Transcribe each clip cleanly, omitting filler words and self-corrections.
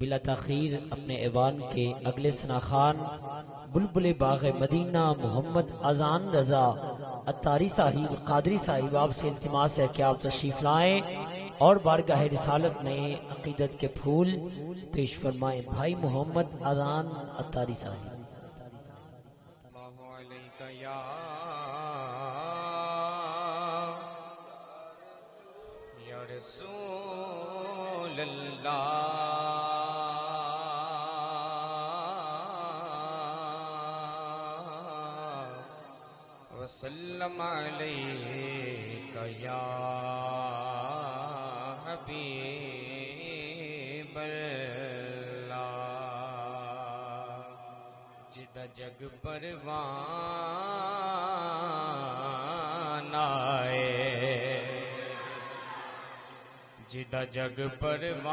بلا تاخیر اپنے ایوان کے اگلے ثناخوان بلبل باغ مدینہ محمد اذان رضا اتاری صاحب قادری صاحب آپ سے التماس ہے کہ آپ تشریف لائیں اور بارگاہ رسالت میں عقیدت کے پھول پیش فرمائیں۔ بھائی محمد اذان اتاری صاحب۔ یا رسول اللہ وسلم علیک یا حبیب اللہ، جدا جگ پروان آئے، جدا جگ پروان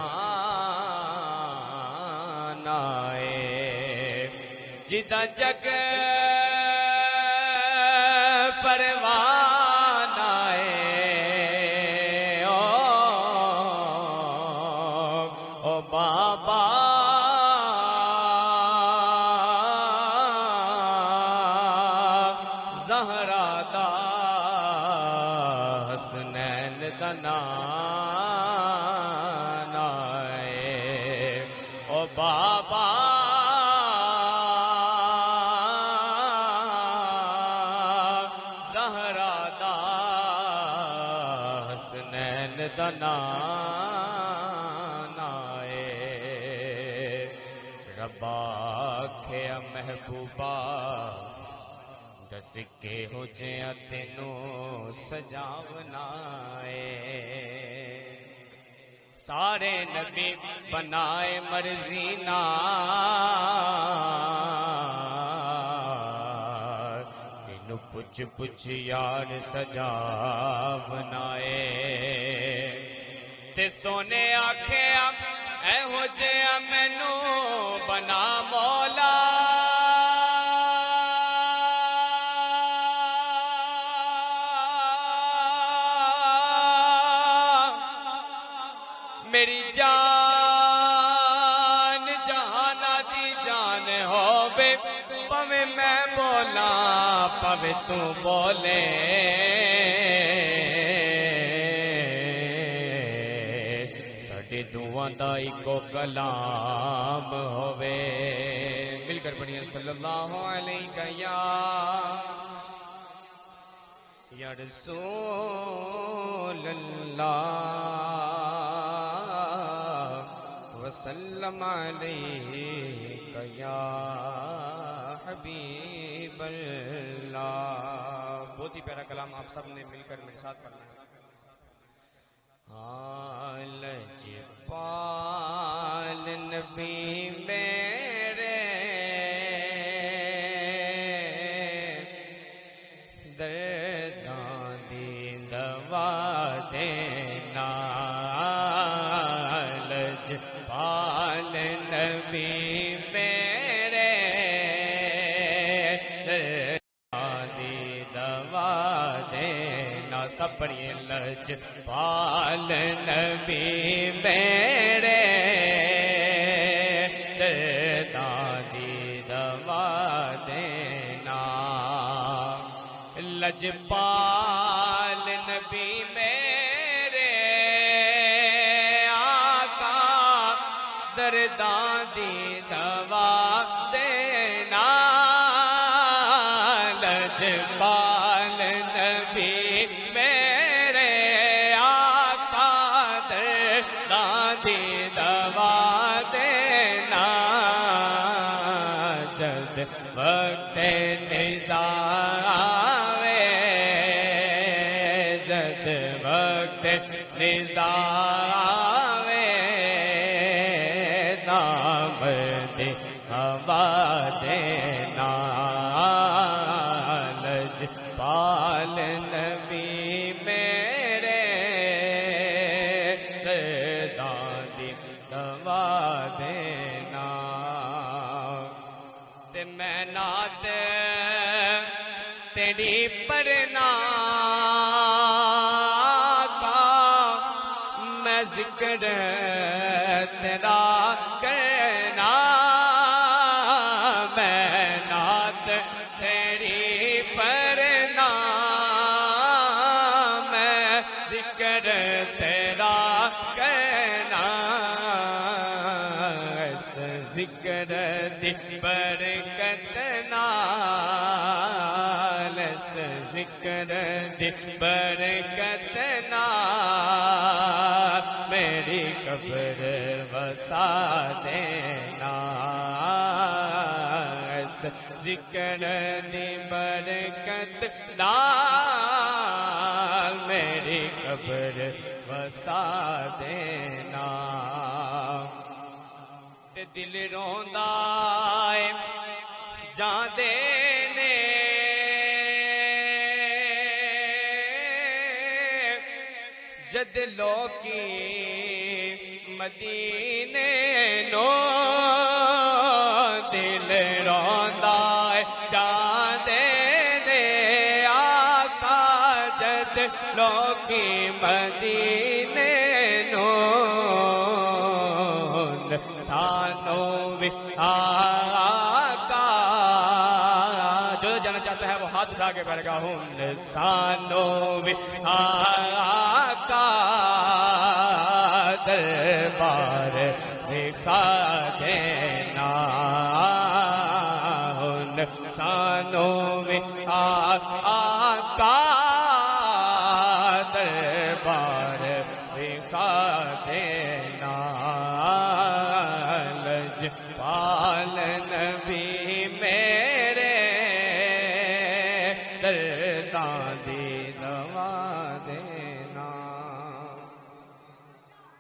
آئے، جدا جگ پروان آئے، او بابا زہرا دا حسنین دا نام آئے، او بابا زہرا دا حسنین دا نام آئے، ربا کھیا محبوبا دس کے ہو جیاں تینوں سجاونا ہے، سارے نبی بنائے مرضی نال، تینوں پچھ پچھ یار سجاونا ہے، تے سونے آکھے اے ہو جیاں مینوں بنا مولا، میری جان جہانا دی جان ہووے، پویں میں بولا پویں تو بولے، ساڈے دوواں دا اکو کلام ہووے، مل کر پڑھیے صلی اللہ علیہ یا رسول اللہ وسلم علیک یا حبیب اللہ۔ بہت ہی پیارا کلام آپ سب نے مل کر میرے ساتھ پڑھنا ہے۔ لجپال نبی میرے درداں دی دوا دینا، لجپال نبی میرے درداں دی دوا دینا، سب پڑھیے لجپال نبی میرے درداں دی دوا دینا، لجپال نبی میرے آقا درداں دی دوا دینا، لجپال نبی میرے آقا درداں دی دوا دینا، جد وقت نزاع جد وقت نزاع نام دے ہوا دینا، لجپال نبی میرے درداں دی دوا دینا، تے میں نعت تیری پڑھنا آقا، میں ذکر تیرا کر ذکر دی برکت نال اس ذکر دی برکت نال میری قبر وسا دینا اس ذکر دی برکت نال میری قبر وسا دینا تے دل روندا اے جاندے نے جد لوکی مدینے نو دل روندا اے جاندے نے آقا جد لوکی مدینے نو سانو بھی آقا جو جانا چاہتا ہے وہ ہاتھ اٹھا کے بیٹھ گا ہوں سانو بھی آقا دربار دکھا دینا سانو بھی آقا